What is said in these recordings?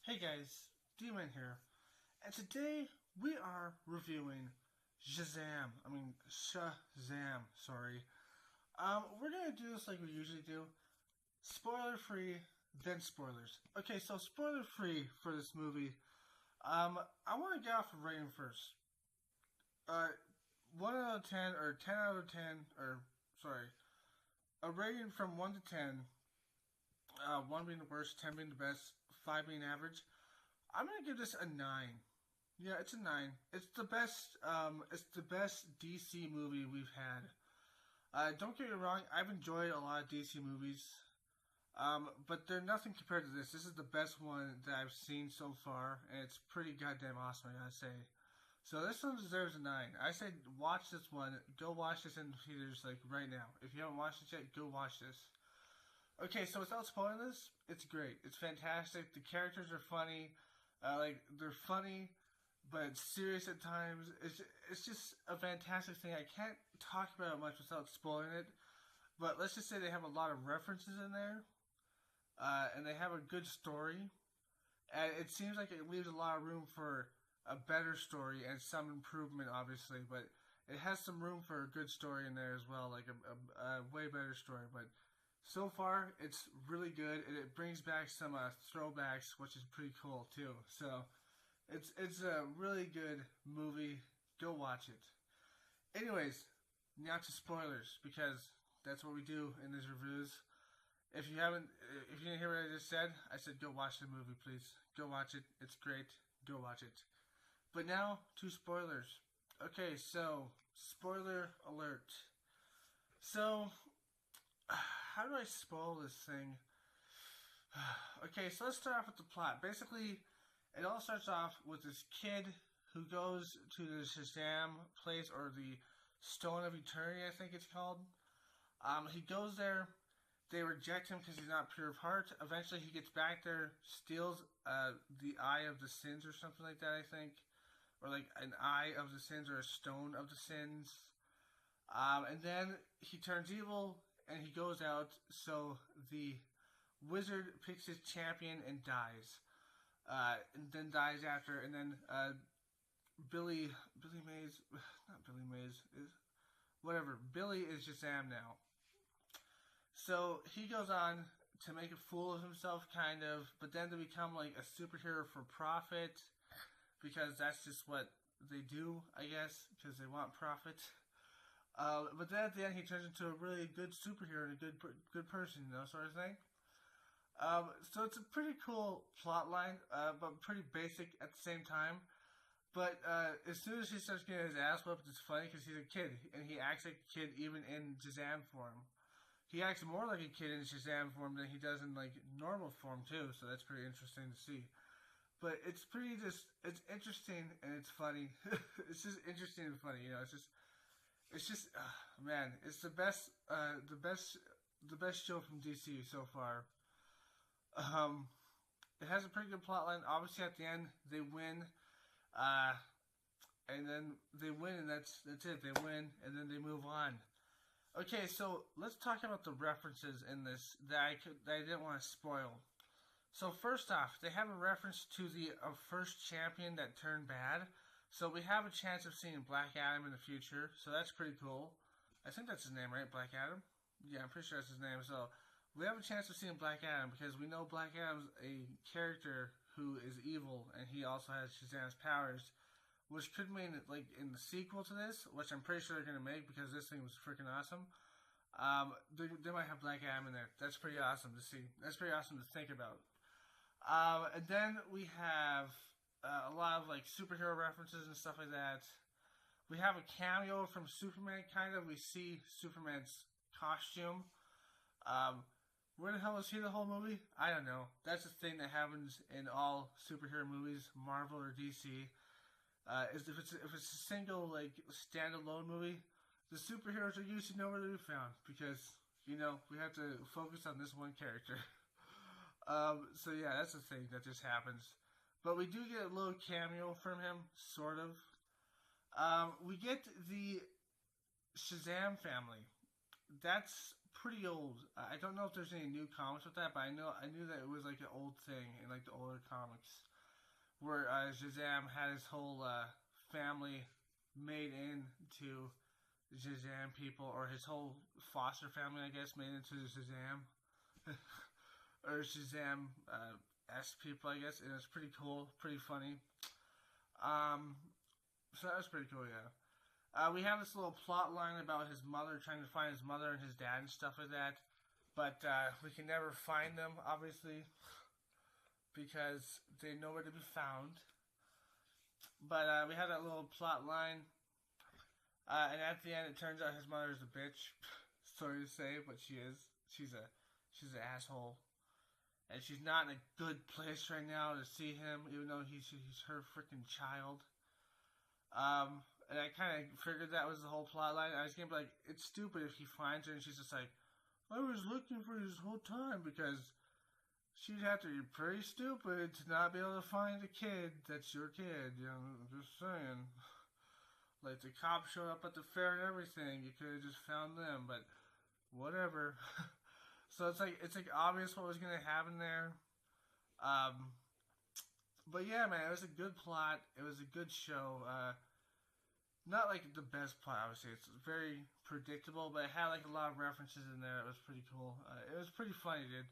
Hey guys, D-Man here, and today we are reviewing Shazam, sorry. We're gonna do this like we usually do. Spoiler free, then spoilers. Okay, so spoiler free for this movie. I wanna get off a rating first. Uh 1 out of 10 or 10 out of 10 or sorry. A rating from 1 to 10. 1 being the worst, 10 being the best, 5 being average. I'm gonna give this a 9. Yeah, it's a 9. It's the best. It's the best DC movie we've had. Don't get me wrong. I've enjoyed a lot of DC movies. But they're nothing compared to this. This is the best one that I've seen so far, and it's pretty goddamn awesome, I gotta say. So this one deserves a 9. I say watch this one. Go watch this in theaters like right now. If you haven't watched it yet, go watch this. Okay, so without spoiling this, it's great. It's fantastic. The characters are funny. They're funny, but it's serious at times. It's just a fantastic thing. I can't talk about it much without spoiling it. But let's just say they have a lot of references in there, and they have a good story. And it seems like it leaves a lot of room for a better story and some improvement, obviously. But it has some room for a good story in there as well, like a way better story. But so far, it's really good, and it brings back some throwbacks, which is pretty cool too. So it's a really good movie. Go watch it. Anyways, now to spoilers because that's what we do in these reviews. If you didn't hear what I just said, I said go watch the movie, please. Go watch it. It's great. Go watch it. But now to spoilers. Okay, so spoiler alert. So how do I spoil this thing? Okay, so let's start off with the plot. Basically, it all starts off with this kid who goes to the Shazam place, or the Stone of Eternity, I think it's called. He goes there. They reject him because he's not pure of heart. Eventually, he gets back there, steals the Eye of the Sins or something like that, I think. Or like an Eye of the Sins or a Stone of the Sins. And then he turns evil and he goes out. So the wizard picks his champion and dies. And then dies after. And then Billy Mays, not Billy Mays, is whatever. Billy is Shazam now. So he goes on to make a fool of himself, kind of, but then to become like a superhero for profit, because that's just what they do, I guess, because they want profit. But then at the end, he turns into a really good superhero and a good person, sort of thing. So it's a pretty cool plot line, but pretty basic at the same time. But as soon as he starts getting his ass whooped, it's funny because he's a kid, and he acts like a kid even in Shazam form. He acts more like a kid in Shazam form than he does in like normal form too, so that's pretty interesting to see. But it's it's interesting and it's funny. It's just interesting and funny, man, it's the best show from DC so far. Um, it has a pretty good plot line. Obviously, at the end, they win. Uh, and then they win, and that's it. They win, and then they move on. Okay, so let's talk about the references in this that I didn't want to spoil. So first off, they have a reference to the first champion that turned bad. So we have a chance of seeing Black Adam in the future. So that's pretty cool. I think that's his name, right? Black Adam? Yeah, I'm pretty sure that's his name. So we have a chance of seeing Black Adam because we know Black Adam's a character who is evil, and he also has Shazam's powers, which could mean like in the sequel to this, which I'm pretty sure they're gonna make because this thing was freaking awesome. They might have Black Adam in there. That's pretty awesome to see. That's pretty awesome to think about. And then we have a lot of like superhero references and stuff like that. We have a cameo from Superman, kind of. We see Superman's costume. Where the hell is he the whole movie? I don't know. That's the thing that happens in all superhero movies, Marvel or DC. Is if it's a single like standalone movie, the superheroes are usually nowhere to be found because we have to focus on this one character. So yeah, that's the thing that just happens. But we do get a little cameo from him, sort of. We get the Shazam family. That's pretty old. I don't know if there's any new comics with that, but I knew that it was like an old thing in like the older comics where Shazam had his whole family made into Shazam people, or his whole foster family, I guess, made into Shazam or Shazam S people, I guess. And it's pretty cool, pretty funny. So that was pretty cool, yeah. We have this little plot line about his mother, trying to find his mother and his dad and stuff like that. But we can never find them, obviously, because they're nowhere to be found. But we have that little plot line. And at the end, it turns out his mother is a bitch. Sorry to say, but she is. She's an asshole. And she's not in a good place right now to see him, even though he's her freaking child. And I kind of figured that was the whole plot line. I was going to be like, it's stupid if he finds her and she's just like, I was looking for you this whole time, because she'd have to be pretty stupid to not be able to find a kid that's your kid. You know, I'm just saying. Like, the cops showed up at the fair and everything. You could have just found them, but whatever. So it's like obvious what was going to happen there. But yeah, man, it was a good plot. It was a good show. Not like the best plot, I would say. It's very predictable, but it had like a lot of references in there. It was pretty cool. It was pretty funny, dude.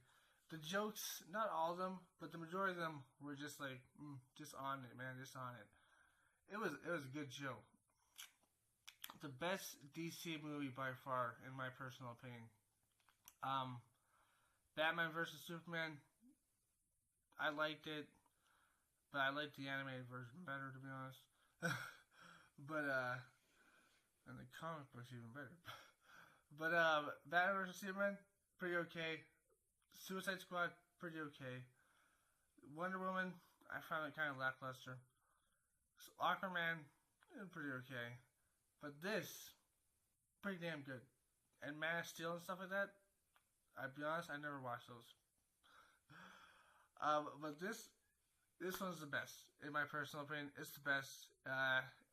The jokes, not all of them, but the majority of them were just like, just on it, man, just on it. It was a good show. The best DC movie by far, in my personal opinion. Batman vs. Superman, I liked it, but I liked the animated version better, to be honest. But, and the comic book's even better. But, Batman vs. Superman, pretty okay. Suicide Squad, pretty okay. Wonder Woman, I found it kind of lackluster. So Aquaman, pretty okay. But this, pretty damn good. And Man of Steel and stuff like that, I'll be honest, I never watched those. But this one's the best, in my personal opinion. It's the best.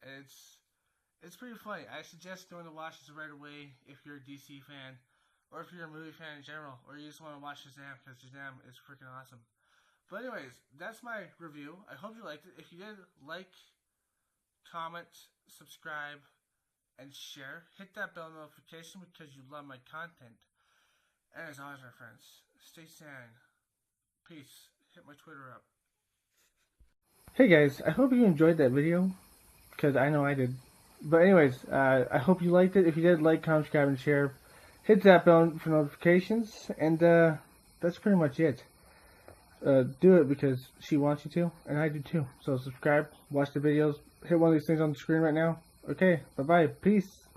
It's pretty funny. I suggest going to watch this right away if you're a DC fan, or if you're a movie fan in general, or you just want to watch Shazam, because Shazam is freaking awesome. But anyways, that's my review. I hope you liked it. If you did, like, comment, subscribe, and share. Hit that bell notification because you love my content. And as always, my friends, stay sane. Peace. Hit my Twitter up. Hey guys, I hope you enjoyed that video, because I know I did. But anyways, I hope you liked it. If you did, like, comment, subscribe, and share. Hit that bell for notifications, and that's pretty much it. Do it because she wants you to, and I do too. So subscribe, watch the videos, hit one of these things on the screen right now. Okay, bye-bye, peace.